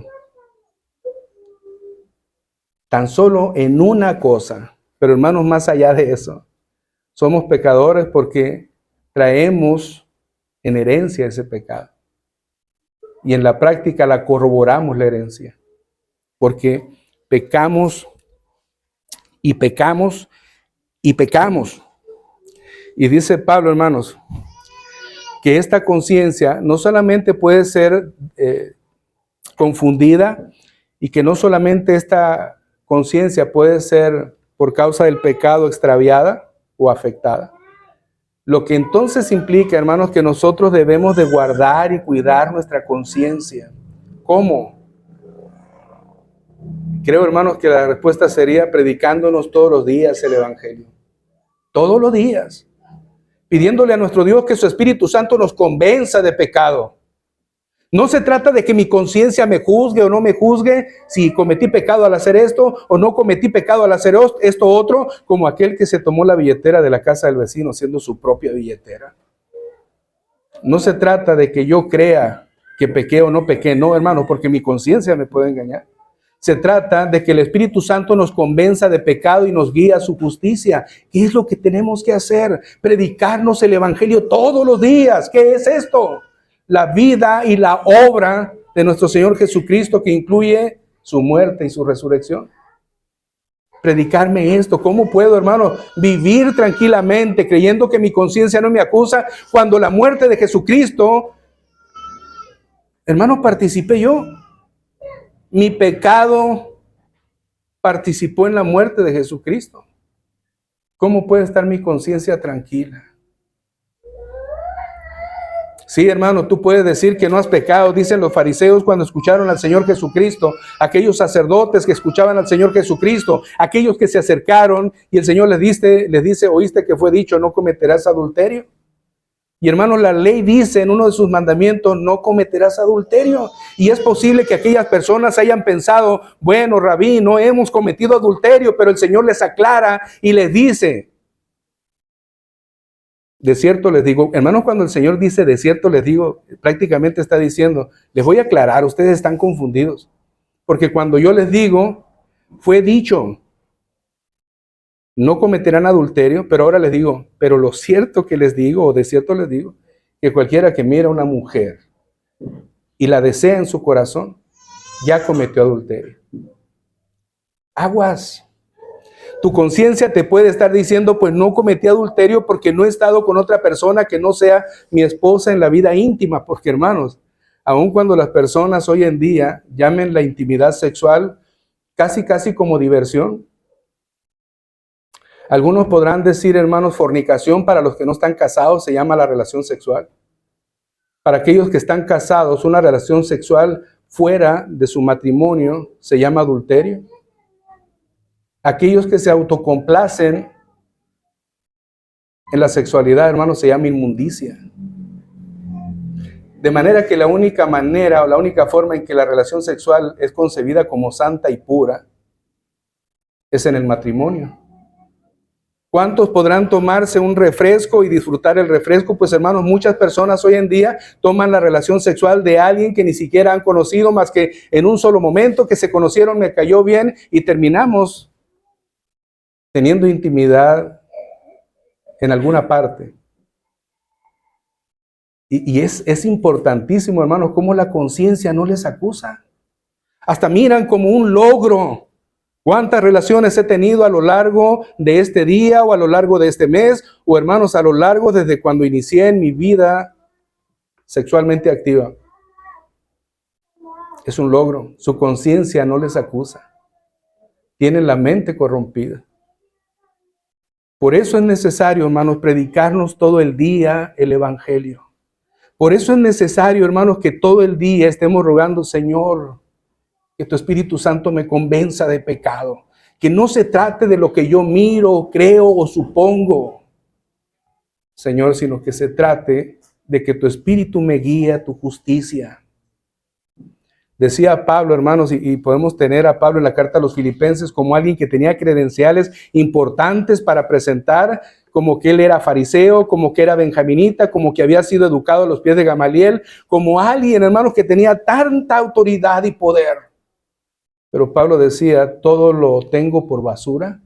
Tan solo en una cosa. Pero hermanos, más allá de eso, somos pecadores porque traemos en herencia ese pecado. Y en la práctica la corroboramos la herencia. Porque pecamos y pecamos y pecamos. Y dice Pablo, hermanos, que esta conciencia no solamente puede ser confundida y que no solamente esta conciencia puede ser por causa del pecado extraviada o afectada. Lo que entonces implica, hermanos, que nosotros debemos de guardar y cuidar nuestra conciencia. ¿Cómo? Creo, hermanos, que la respuesta sería predicándonos todos los días el Evangelio. Todos los días. Pidiéndole a nuestro Dios que su Espíritu Santo nos convenza de pecado. No se trata de que mi conciencia me juzgue o no me juzgue si cometí pecado al hacer esto o no cometí pecado al hacer esto otro, como aquel que se tomó la billetera de la casa del vecino siendo su propia billetera. No se trata de que yo crea que pequé o no pequé, no, hermano, porque mi conciencia me puede engañar. Se trata de que el Espíritu Santo nos convenza de pecado y nos guíe a su justicia. ¿Qué es lo que tenemos que hacer? Predicarnos el Evangelio todos los días. ¿Qué es esto? La vida y la obra de nuestro Señor Jesucristo, que incluye su muerte y su resurrección. Predicarme esto. ¿Cómo puedo, hermano, vivir tranquilamente creyendo que mi conciencia no me acusa cuando la muerte de Jesucristo, hermano, participé yo? Mi pecado participó en la muerte de Jesucristo. ¿Cómo puede estar mi conciencia tranquila? Sí, hermano, tú puedes decir que no has pecado, dicen los fariseos cuando escucharon al Señor Jesucristo, aquellos sacerdotes que escuchaban al Señor Jesucristo, aquellos que se acercaron y el Señor les dice, oíste que fue dicho, no cometerás adulterio. Y hermanos, la ley dice en uno de sus mandamientos, no cometerás adulterio. Y es posible que aquellas personas hayan pensado, bueno, Rabí, no hemos cometido adulterio, pero el Señor les aclara y les dice, de cierto les digo, hermanos, cuando el Señor dice de cierto les digo, prácticamente está diciendo, les voy a aclarar, ustedes están confundidos. Porque cuando yo les digo, fue dicho, no cometerán adulterio, pero ahora les digo, pero lo cierto que les digo, o de cierto les digo, que cualquiera que mira a una mujer y la desea en su corazón, ya cometió adulterio. Aguas. Tu conciencia te puede estar diciendo, pues no cometí adulterio porque no he estado con otra persona que no sea mi esposa en la vida íntima. Porque, hermanos, aun cuando las personas hoy en día llamen la intimidad sexual casi como diversión, algunos podrán decir, hermanos, fornicación. Para los que no están casados se llama la relación sexual. Para aquellos que están casados, una relación sexual fuera de su matrimonio se llama adulterio. Aquellos que se autocomplacen en la sexualidad, hermanos, se llama inmundicia. De manera que la única manera o la única forma en que la relación sexual es concebida como santa y pura es en el matrimonio. ¿Cuántos podrán tomarse un refresco y disfrutar el refresco? Pues, hermanos, muchas personas hoy en día toman la relación sexual de alguien que ni siquiera han conocido más que en un solo momento, que se conocieron, me cayó bien y terminamos teniendo intimidad en alguna parte. Y es importantísimo, hermanos, cómo la conciencia no les acusa. Hasta miran como un logro. ¿Cuántas relaciones he tenido a lo largo de este día o a lo largo de este mes? O hermanos, a lo largo desde cuando inicié en mi vida sexualmente activa. Es un logro. Su conciencia no les acusa. Tienen la mente corrompida. Por eso es necesario, hermanos, predicarnos todo el día el Evangelio. Por eso es necesario, hermanos, que todo el día estemos rogando, Señor, que tu Espíritu Santo me convenza de pecado. Que no se trate de lo que yo miro, creo o supongo, Señor, sino que se trate de que tu Espíritu me guíe a tu justicia. Decía Pablo, hermanos, y podemos tener a Pablo en la carta a los Filipenses como alguien que tenía credenciales importantes para presentar, como que él era fariseo, como que era benjaminita, como que había sido educado a los pies de Gamaliel, como alguien, hermanos, que tenía tanta autoridad y poder. Pero Pablo decía, todo lo tengo por basura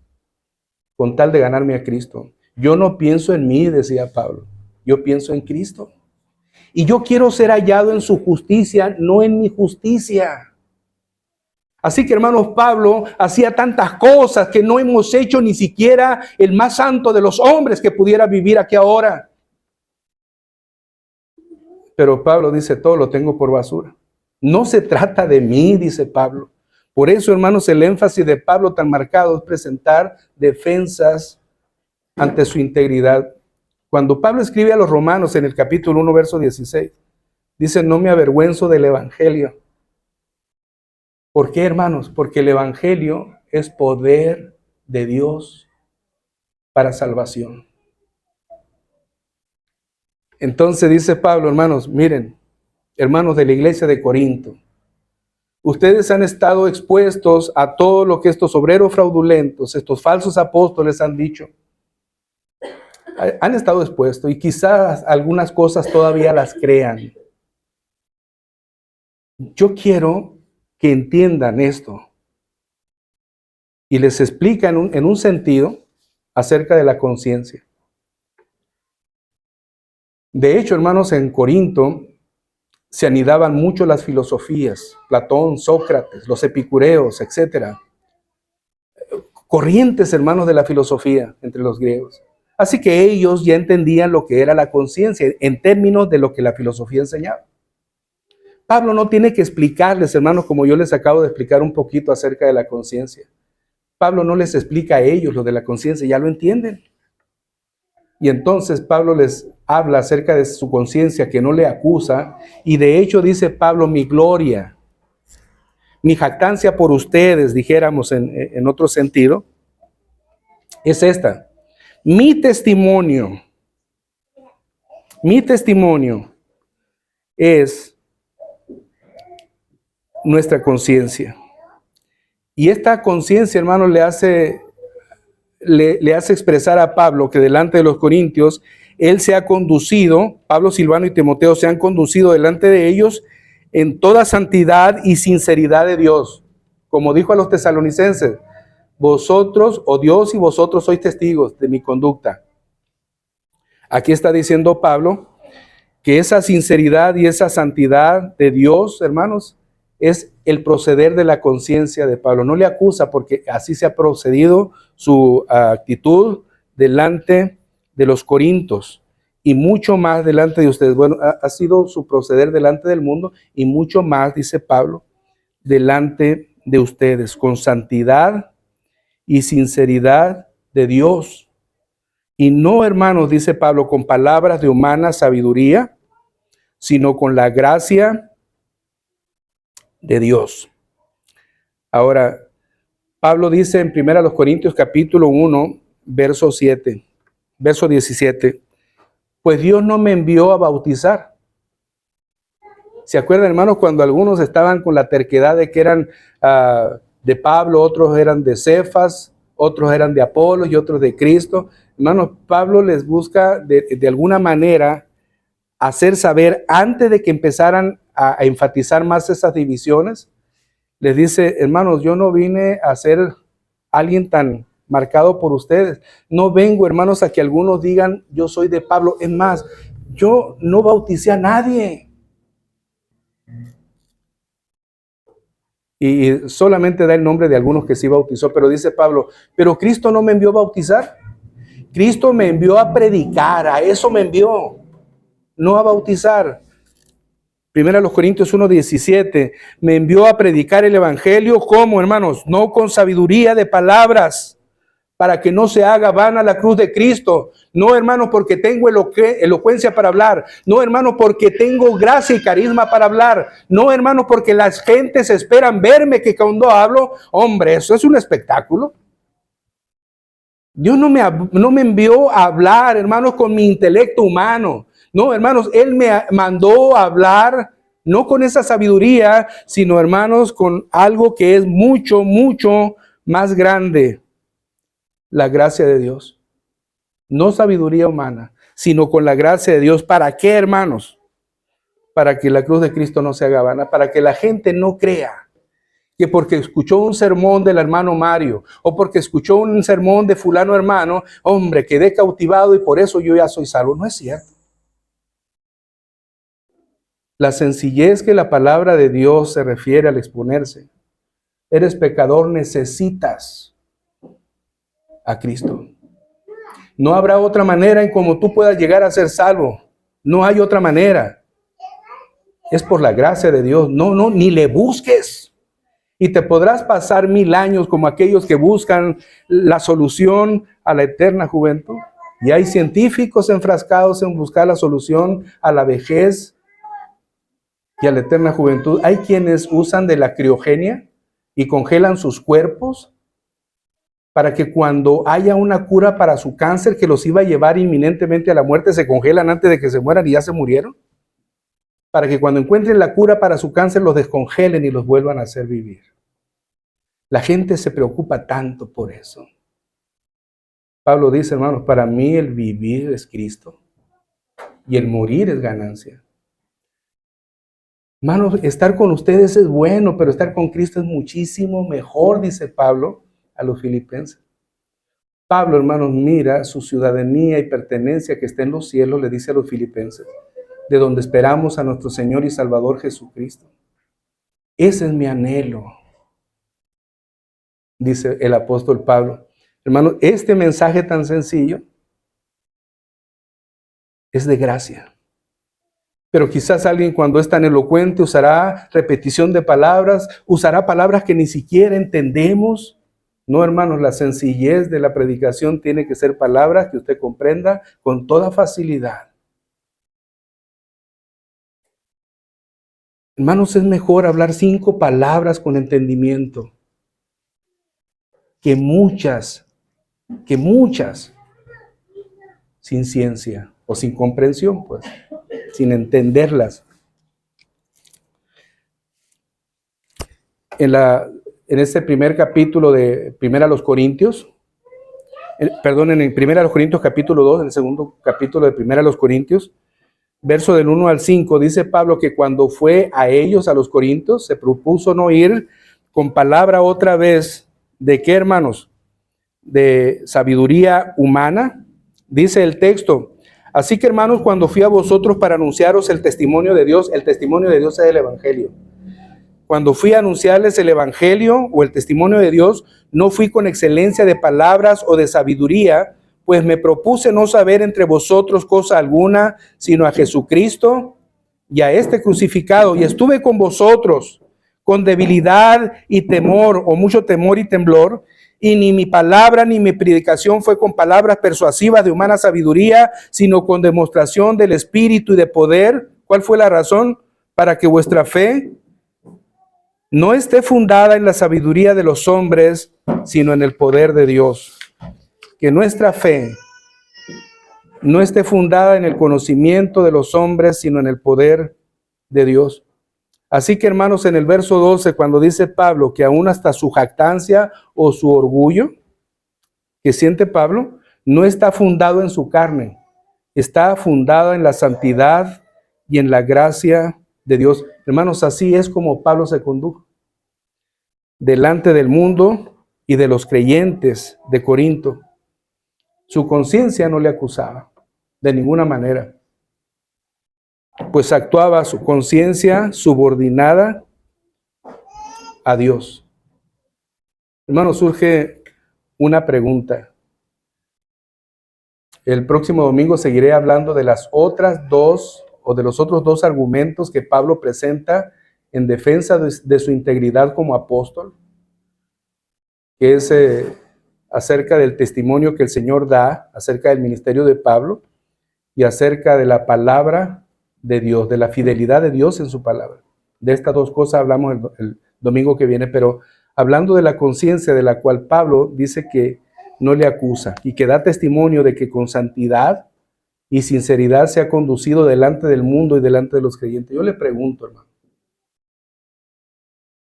con tal de ganarme a Cristo. Yo no pienso en mí, decía Pablo, yo pienso en Cristo. Y yo quiero ser hallado en su justicia, no en mi justicia. Así que, hermanos, Pablo hacía tantas cosas que no hemos hecho ni siquiera el más santo de los hombres que pudiera vivir aquí ahora. Pero Pablo dice, todo lo tengo por basura. No se trata de mí, dice Pablo. Por eso, hermanos, el énfasis de Pablo tan marcado es presentar defensas ante su integridad. Cuando Pablo escribe a los romanos en el capítulo 1, verso 16, dice, no me avergüenzo del evangelio. ¿Por qué, hermanos? Porque el evangelio es poder de Dios para salvación. Entonces dice Pablo, hermanos, miren, hermanos de la iglesia de Corinto, ustedes han estado expuestos a todo lo que estos obreros fraudulentos, estos falsos apóstoles han dicho. Han estado expuestos y quizás algunas cosas todavía las crean. Yo quiero que entiendan esto y les explica en un sentido acerca de la conciencia. De hecho, hermanos, en Corinto se anidaban mucho las filosofías, Platón, Sócrates, los epicureos, etcétera. Corrientes, hermanos, de la filosofía entre los griegos. Así que ellos ya entendían lo que era la conciencia en términos de lo que la filosofía enseñaba. Pablo no tiene que explicarles, hermanos, como yo les acabo de explicar un poquito acerca de la conciencia. Pablo no les explica a ellos lo de la conciencia, ya lo entienden. Y entonces Pablo les habla acerca de su conciencia que no le acusa. Y de hecho dice Pablo, mi gloria, mi jactancia por ustedes, dijéramos en otro sentido, es esta. Mi testimonio es nuestra conciencia. Y esta conciencia, hermanos, le hace expresar a Pablo que delante de los corintios, él se ha conducido, Pablo, Silvano y Timoteo se han conducido delante de ellos en toda santidad y sinceridad de Dios. Como dijo a los tesalonicenses, vosotros, o Dios y vosotros sois testigos de mi conducta. Aquí está diciendo Pablo que esa sinceridad y esa santidad de Dios, hermanos, es el proceder de la conciencia de Pablo. No le acusa porque así se ha procedido su actitud delante de los corintios y mucho más delante de ustedes. Bueno, ha sido su proceder delante del mundo y mucho más, dice Pablo, delante de ustedes, con santidad y sinceridad de Dios. Y no, hermanos, dice Pablo, con palabras de humana sabiduría, sino con la gracia de Dios. Ahora, Pablo dice en 1 Corintios capítulo 1, verso 17, pues Dios no me envió a bautizar. ¿Se acuerdan, hermanos, cuando algunos estaban con la terquedad de que eran de Pablo, otros eran de Cefas, otros eran de Apolo y otros de Cristo? Hermanos, Pablo les busca de alguna manera hacer saber, antes de que empezaran a enfatizar más esas divisiones, les dice, hermanos, yo no vine a ser alguien tan marcado por ustedes. No vengo, hermanos, a que algunos digan, yo soy de Pablo. Es más, yo no bauticé a nadie. Y solamente da el nombre de algunos que sí bautizó, pero dice Pablo, pero Cristo no me envió a bautizar. Cristo me envió a predicar, a eso me envió, no a bautizar. Primera los Corintios 1:17, me envió a predicar el evangelio, ¿cómo, hermanos? No con sabiduría de palabras, para que no se haga vana la cruz de Cristo. No, hermanos, porque tengo elocuencia para hablar. No, hermanos, porque tengo gracia y carisma para hablar. No, hermanos, porque las gentes esperan verme, que cuando hablo, hombre, eso es un espectáculo. Dios no me envió a hablar, hermanos, con mi intelecto humano. No, hermanos, Él me mandó a hablar, no con esa sabiduría, sino, hermanos, con algo que es mucho, mucho más grande. La gracia de Dios. No sabiduría humana, sino con la gracia de Dios. ¿Para qué, hermanos? Para que la cruz de Cristo no se haga vana, para que la gente no crea que porque escuchó un sermón del hermano Mario o porque escuchó un sermón de fulano hermano, hombre, quedé cautivado y por eso yo ya soy salvo. No es cierto. La sencillez que la palabra de Dios se refiere al exponerse. Eres pecador, necesitas a Cristo. No habrá otra manera en cómo tú puedas llegar a ser salvo. No hay otra manera. Es por la gracia de Dios. No, ni le busques. Y te podrás pasar 1000 años como aquellos que buscan la solución a la eterna juventud. Y hay científicos enfrascados en buscar la solución a la vejez y a la eterna juventud. Hay quienes usan de la criogenia y congelan sus cuerpos para que cuando haya una cura para su cáncer que los iba a llevar inminentemente a la muerte, se congelan antes de que se mueran y ya se murieron. Para que cuando encuentren la cura para su cáncer los descongelen y los vuelvan a hacer vivir. La gente se preocupa tanto por eso. Pablo dice, hermanos, para mí el vivir es Cristo y el morir es ganancia. Hermanos, estar con ustedes es bueno, pero estar con Cristo es muchísimo mejor, dice Pablo a los filipenses. Pablo, hermanos, mira su ciudadanía y pertenencia que está en los cielos, le dice a los filipenses, de donde esperamos a nuestro Señor y Salvador Jesucristo. Ese es mi anhelo, dice el apóstol Pablo. Hermanos, este mensaje tan sencillo es de gracia. Pero quizás alguien cuando es tan elocuente usará repetición de palabras, usará palabras que ni siquiera entendemos. No, hermanos, la sencillez de la predicación tiene que ser palabras que usted comprenda con toda facilidad. Hermanos, es mejor hablar 5 palabras con entendimiento que muchas sin ciencia o sin comprensión, pues, sin entenderlas. En este primer capítulo de Primera a los Corintios, en el Primera a los Corintios capítulo 2, en el segundo capítulo de Primera a los Corintios, verso del 1 al 5, dice Pablo que cuando fue a ellos, a los Corintios, se propuso no ir con palabra otra vez, ¿de qué, hermanos? De sabiduría humana. Dice el texto, así que, hermanos, cuando fui a vosotros para anunciaros el testimonio de Dios es el Evangelio. Cuando fui a anunciarles el Evangelio o el testimonio de Dios, no fui con excelencia de palabras o de sabiduría, pues me propuse no saber entre vosotros cosa alguna, sino a Jesucristo y a este crucificado. Y estuve con vosotros con debilidad y temor, o mucho temor y temblor, y ni mi palabra ni mi predicación fue con palabras persuasivas de humana sabiduría, sino con demostración del Espíritu y de poder. ¿Cuál fue la razón? Para que vuestra fe no esté fundada en la sabiduría de los hombres, sino en el poder de Dios. Que nuestra fe no esté fundada en el conocimiento de los hombres, sino en el poder de Dios. Así que, hermanos, en el verso 12, cuando dice Pablo que aún hasta su jactancia o su orgullo que siente Pablo, no está fundado en su carne, está fundado en la santidad y en la gracia de Dios. Hermanos, así es como Pablo se condujo delante del mundo y de los creyentes de Corinto, su conciencia no le acusaba de ninguna manera, pues actuaba su conciencia subordinada a Dios. Hermano, surge una pregunta. El próximo domingo seguiré hablando de las otras dos o de los otros dos argumentos que Pablo presenta en defensa de su integridad como apóstol, que es acerca del testimonio que el Señor da, acerca del ministerio de Pablo y acerca de la palabra de Dios, de la fidelidad de Dios en su palabra. De estas dos cosas hablamos el domingo que viene, pero hablando de la conciencia de la cual Pablo dice que no le acusa y que da testimonio de que con santidad y sinceridad se ha conducido delante del mundo y delante de los creyentes. Yo le pregunto, hermano,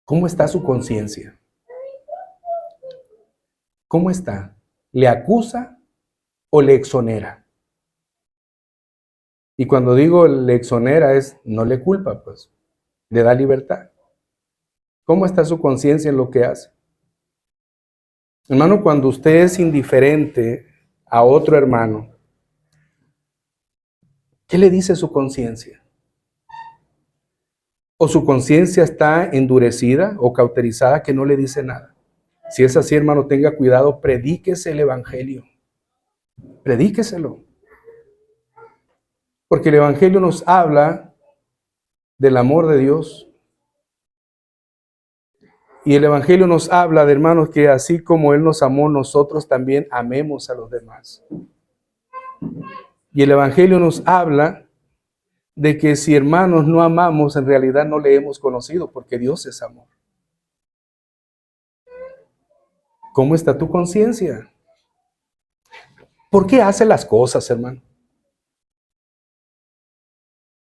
¿cómo está su conciencia? ¿Cómo está? ¿Le acusa o le exonera? Y cuando digo le exonera es no le culpa, pues, le da libertad. ¿Cómo está su conciencia en lo que hace? Hermano, cuando usted es indiferente a otro hermano, ¿qué le dice su conciencia? ¿O su conciencia está endurecida o cauterizada que no le dice nada? Si es así, hermano, tenga cuidado, predíquese el evangelio. Predíqueselo. Porque el evangelio nos habla del amor de Dios. Y el evangelio nos habla de, hermanos, que así como Él nos amó, nosotros también amemos a los demás. Y el evangelio nos habla de que si, hermanos, no amamos, en realidad no le hemos conocido, porque Dios es amor. ¿Cómo está tu conciencia? ¿Por qué hace las cosas, hermano?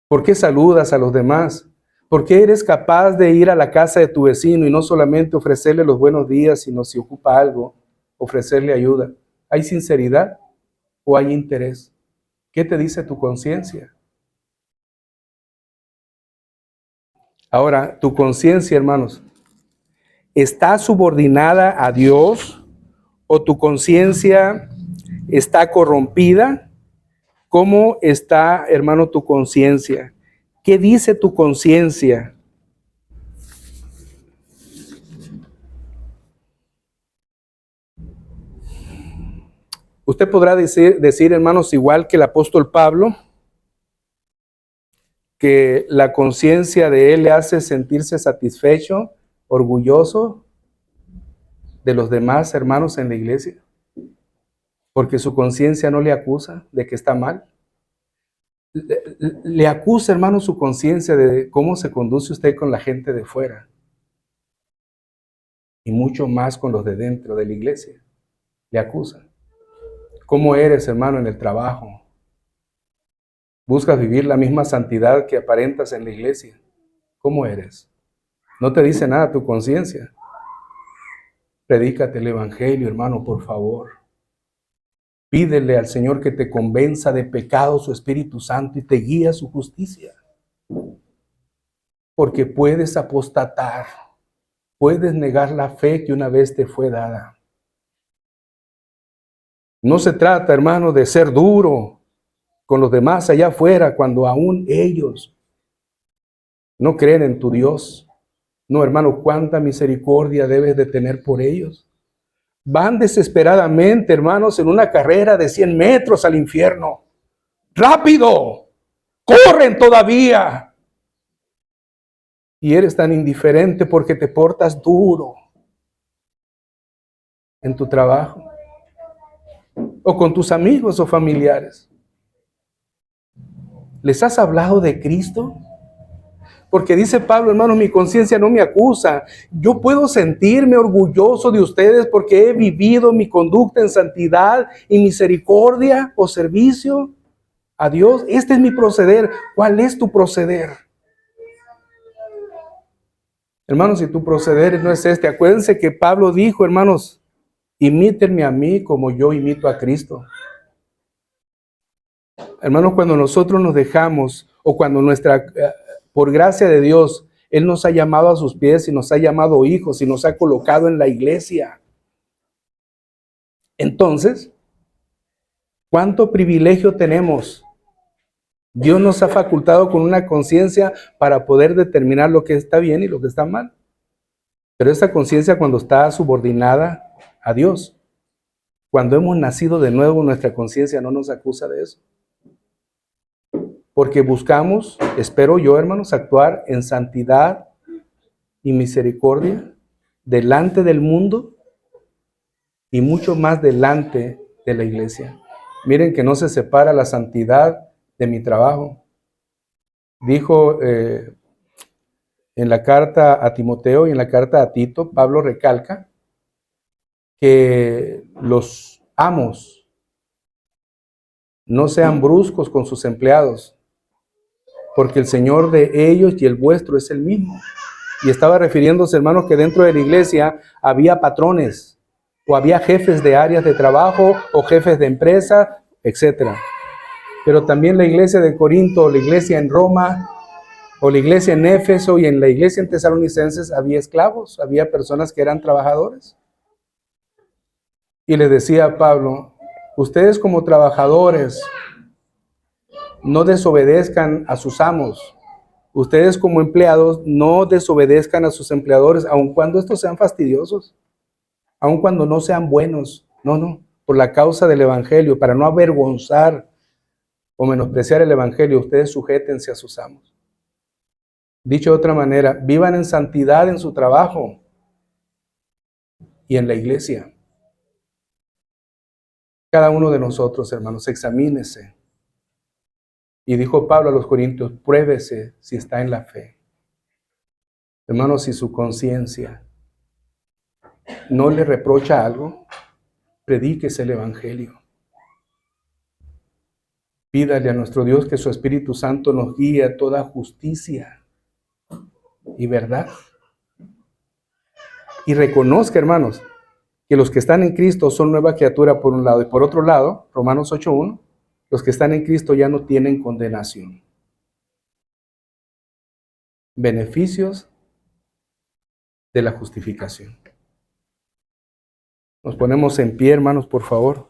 ¿Por qué saludas a los demás? ¿Por qué eres capaz de ir a la casa de tu vecino y no solamente ofrecerle los buenos días, sino si ocupa algo, ofrecerle ayuda? ¿Hay sinceridad o hay interés? ¿Qué te dice tu conciencia? Ahora, tu conciencia, hermanos, ¿está subordinada a Dios o tu conciencia está corrompida? ¿Cómo está, hermano, tu conciencia? ¿Qué dice tu conciencia? Usted podrá decir, hermanos, igual que el apóstol Pablo, que la conciencia de él le hace sentirse satisfecho, orgulloso de los demás hermanos en la iglesia, porque su conciencia no le acusa de que está mal. Le acusa, hermano, su conciencia de cómo se conduce usted con la gente de fuera y mucho más con los de dentro de la iglesia. Le acusa. ¿Cómo eres, hermano, en el trabajo? ¿Buscas vivir la misma santidad que aparentas en la iglesia? ¿Cómo eres? No te dice nada tu conciencia. Predícate el evangelio, hermano, por favor. Pídele al Señor que te convenza de pecado su Espíritu Santo y te guíe a su justicia. Porque puedes apostatar, puedes negar la fe que una vez te fue dada. No se trata, hermano, de ser duro con los demás allá afuera cuando aún ellos no creen en tu Dios. No, hermano, cuánta misericordia debes de tener por ellos. Van desesperadamente, hermanos, en una carrera de 100 metros al infierno. ¡Rápido! ¡Corren todavía! Y eres tan indiferente porque te portas duro en tu trabajo o con tus amigos o familiares. ¿Les has hablado de Cristo? Porque dice Pablo, hermano, mi conciencia no me acusa. Yo puedo sentirme orgulloso de ustedes porque he vivido mi conducta en santidad y misericordia o servicio a Dios. Este es mi proceder. ¿Cuál es tu proceder? Hermanos, si tu proceder no es este, acuérdense que Pablo dijo, hermanos, imítenme a mí como yo imito a Cristo. Hermanos, cuando nosotros nos dejamos o cuando por gracia de Dios, Él nos ha llamado a sus pies y nos ha llamado hijos y nos ha colocado en la iglesia. Entonces, ¿cuánto privilegio tenemos? Dios nos ha facultado con una conciencia para poder determinar lo que está bien y lo que está mal. Pero esa conciencia, cuando está subordinada a Dios, cuando hemos nacido de nuevo, nuestra conciencia no nos acusa de eso. Porque buscamos, espero yo, hermanos, actuar en santidad y misericordia delante del mundo y mucho más delante de la iglesia. Miren que no se separa la santidad de mi trabajo. Dijo en la carta a Timoteo y en la carta a Tito, Pablo recalca que los amos no sean bruscos con sus empleados, porque el Señor de ellos y el vuestro es el mismo. Y estaba refiriéndose, hermanos, que dentro de la iglesia había patrones, o había jefes de áreas de trabajo, o jefes de empresa, etc. Pero también la iglesia de Corinto, la iglesia en Roma, o la iglesia en Éfeso y en la iglesia en Tesalonicenses había esclavos, había personas que eran trabajadores. Y le decía a Pablo, ustedes como trabajadores no desobedezcan a sus amos. Ustedes como empleados no desobedezcan a sus empleadores, aun cuando estos sean fastidiosos, aun cuando no sean buenos. No, por la causa del evangelio, para no avergonzar o menospreciar el evangelio, ustedes sujétense a sus amos. Dicho de otra manera, vivan en santidad en su trabajo y en la iglesia. Cada uno de nosotros, hermanos, examínese. Y dijo Pablo a los Corintios, pruébese si está en la fe. Hermanos, si su conciencia no le reprocha algo, predíquese el evangelio. Pídale a nuestro Dios que su Espíritu Santo nos guíe a toda justicia y verdad. Y reconozca, hermanos, que los que están en Cristo son nueva criatura por un lado. Y por otro lado, Romanos 8:1, los que están en Cristo ya no tienen condenación. Beneficios de la justificación. Nos ponemos en pie, hermanos, por favor.